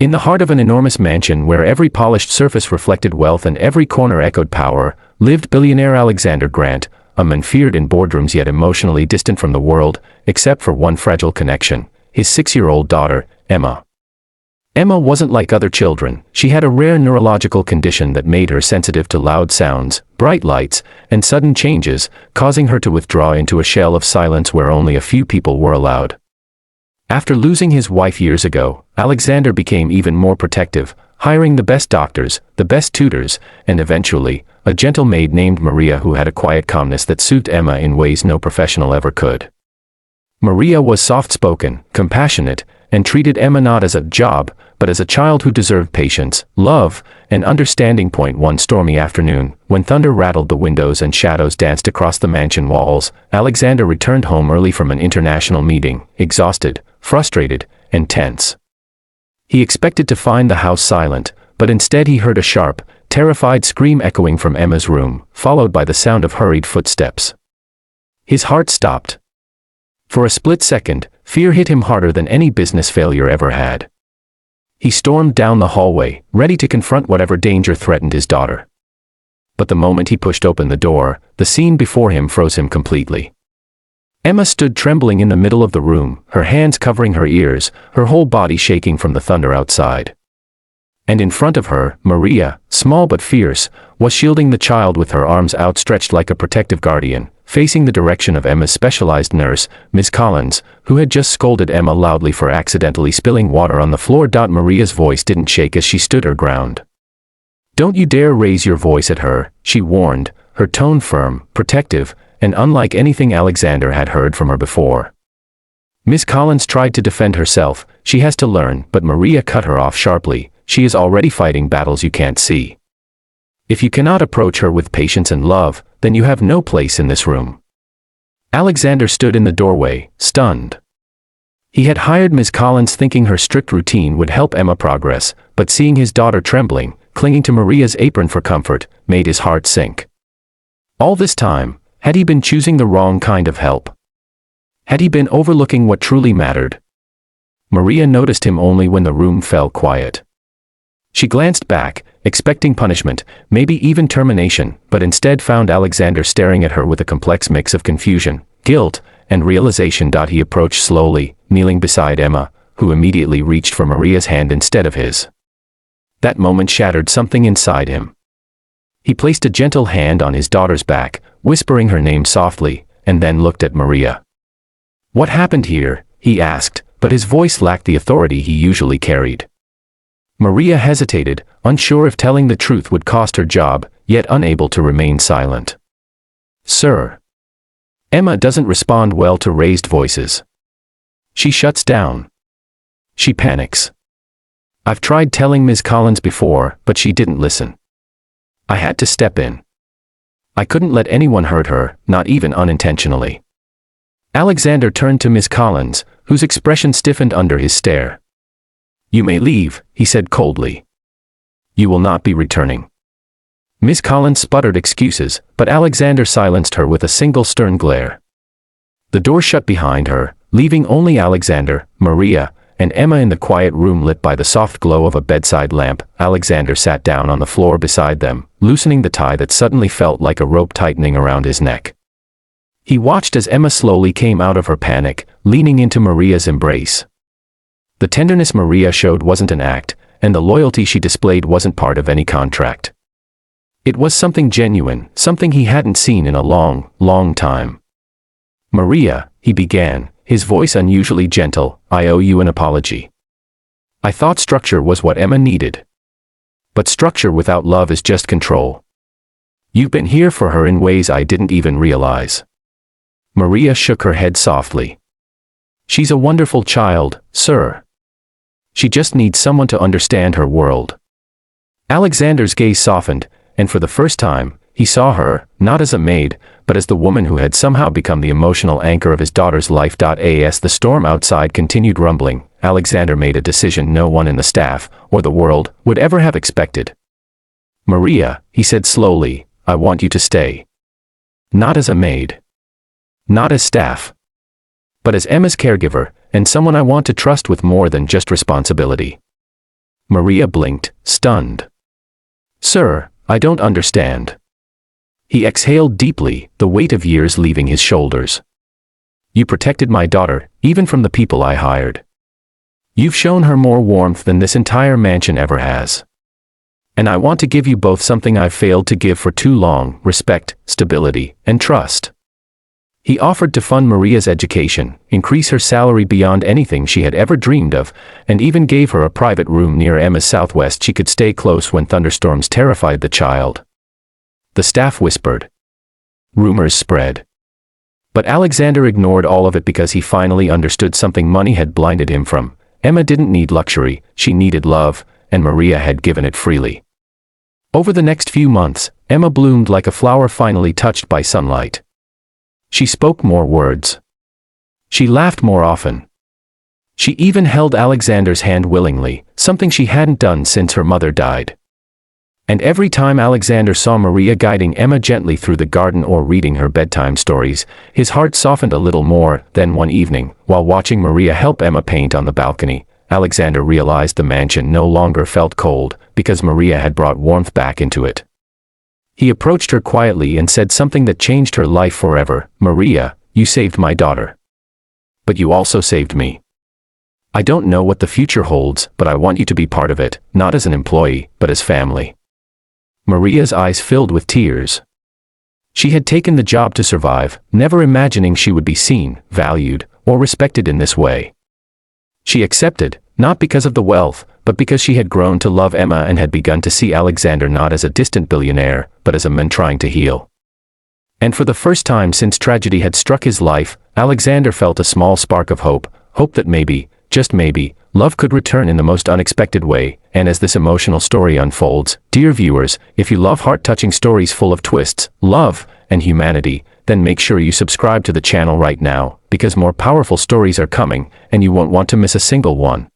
In the heart of an enormous mansion where every polished surface reflected wealth and every corner echoed power, lived billionaire Alexander Grant, a man feared in boardrooms yet emotionally distant from the world, except for one fragile connection, his 6-year-old daughter, Emma. Emma wasn't like other children. She had a rare neurological condition that made her sensitive to loud sounds, bright lights, and sudden changes, causing her to withdraw into a shell of silence where only a few people were allowed. After losing his wife years ago, Alexander became even more protective, hiring the best doctors, the best tutors, and eventually, a gentle maid named Maria who had a quiet calmness that soothed Emma in ways no professional ever could. Maria was soft-spoken, compassionate, and treated Emma not as a job, but as a child who deserved patience, love, and understanding. One stormy afternoon, when thunder rattled the windows and shadows danced across the mansion walls, Alexander returned home early from an international meeting, exhausted, frustrated, and tense. He expected to find the house silent, but instead he heard a sharp, terrified scream echoing from Emma's room, followed by the sound of hurried footsteps. His heart stopped. For a split second, fear hit him harder than any business failure ever had. He stormed down the hallway, ready to confront whatever danger threatened his daughter. But the moment he pushed open the door, the scene before him froze him completely. Emma stood trembling in the middle of the room, her hands covering her ears, her whole body shaking from the thunder outside. And in front of her, Maria, small but fierce, was shielding the child with her arms outstretched like a protective guardian, facing the direction of Emma's specialized nurse, Miss Collins, who had just scolded Emma loudly for accidentally spilling water on the floor. Maria's voice didn't shake as she stood her ground. "Don't you dare raise your voice at her," she warned, her tone firm, protective, and unlike anything Alexander had heard from her before. Miss Collins tried to defend herself. "She has to learn," but Maria cut her off sharply. "She is already fighting battles you can't see. If you cannot approach her with patience and love, then you have no place in this room." Alexander stood in the doorway, stunned. He had hired Miss Collins thinking her strict routine would help Emma progress, but seeing his daughter trembling, clinging to Maria's apron for comfort, made his heart sink. All this time, had he been choosing the wrong kind of help? Had he been overlooking what truly mattered? Maria noticed him only when the room fell quiet. She glanced back, expecting punishment, maybe even termination, but instead found Alexander staring at her with a complex mix of confusion, guilt, and realization. He approached slowly, kneeling beside Emma, who immediately reached for Maria's hand instead of his. That moment shattered something inside him. He placed a gentle hand on his daughter's back, whispering her name softly, and then looked at Maria. "What happened here?" he asked, but his voice lacked the authority he usually carried. Maria hesitated, unsure if telling the truth would cost her job, yet unable to remain silent. "Sir." Emma doesn't respond well to raised voices. She shuts down. She panics. "I've tried telling Ms. Collins before, but she didn't listen. I had to step in. I couldn't let anyone hurt her, not even unintentionally." Alexander turned to Miss Collins, whose expression stiffened under his stare. "You may leave," he said coldly. "You will not be returning." Miss Collins sputtered excuses, but Alexander silenced her with a single stern glare. The door shut behind her, leaving only Alexander, Maria, and Emma in the quiet room lit by the soft glow of a bedside lamp. Alexander sat down on the floor beside them, loosening the tie that suddenly felt like a rope tightening around his neck. He watched as Emma slowly came out of her panic, leaning into Maria's embrace. The tenderness Maria showed wasn't an act, and the loyalty she displayed wasn't part of any contract. It was something genuine, something he hadn't seen in a long, long time. "Maria," he began, his voice unusually gentle, "I owe you an apology. I thought structure was what Emma needed. But structure without love is just control. You've been here for her in ways I didn't even realize." Maria shook her head softly. "She's a wonderful child, sir. She just needs someone to understand her world." Alexander's gaze softened, and for the first time, he saw her, not as a maid, but as the woman who had somehow become the emotional anchor of his daughter's life. As the storm outside continued rumbling, Alexander made a decision no one in the staff, or the world, would ever have expected. "Maria," he said slowly, "I want you to stay. Not as a maid. Not as staff. But as Emma's caregiver, and someone I want to trust with more than just responsibility." Maria blinked, stunned. "Sir, I don't understand." He exhaled deeply, the weight of years leaving his shoulders. "You protected my daughter, even from the people I hired. You've shown her more warmth than this entire mansion ever has. And I want to give you both something I've failed to give for too long: respect, stability, and trust." He offered to fund Maria's education, increase her salary beyond anything she had ever dreamed of, and even gave her a private room near Emma's southwest she could stay close when thunderstorms terrified the child. The staff whispered. Rumors spread. But Alexander ignored all of it because he finally understood something money had blinded him from. Emma didn't need luxury, she needed love, and Maria had given it freely. Over the next few months, Emma bloomed like a flower finally touched by sunlight. She spoke more words. She laughed more often. She even held Alexander's hand willingly, something she hadn't done since her mother died. And every time Alexander saw Maria guiding Emma gently through the garden or reading her bedtime stories, his heart softened a little more. Then one evening, while watching Maria help Emma paint on the balcony, Alexander realized the mansion no longer felt cold, because Maria had brought warmth back into it. He approached her quietly and said something that changed her life forever. "Maria, you saved my daughter. But you also saved me. I don't know what the future holds, but I want you to be part of it, not as an employee, but as family." Maria's eyes filled with tears. She had taken the job to survive, never imagining she would be seen, valued, or respected in this way. She accepted, not because of the wealth, but because she had grown to love Emma and had begun to see Alexander not as a distant billionaire, but as a man trying to heal. And for the first time since tragedy had struck his life, Alexander felt a small spark of hope that maybe, just maybe, love could return in the most unexpected way. And as this emotional story unfolds, dear viewers, if you love heart-touching stories full of twists, love, and humanity, then make sure you subscribe to the channel right now, because more powerful stories are coming, and you won't want to miss a single one.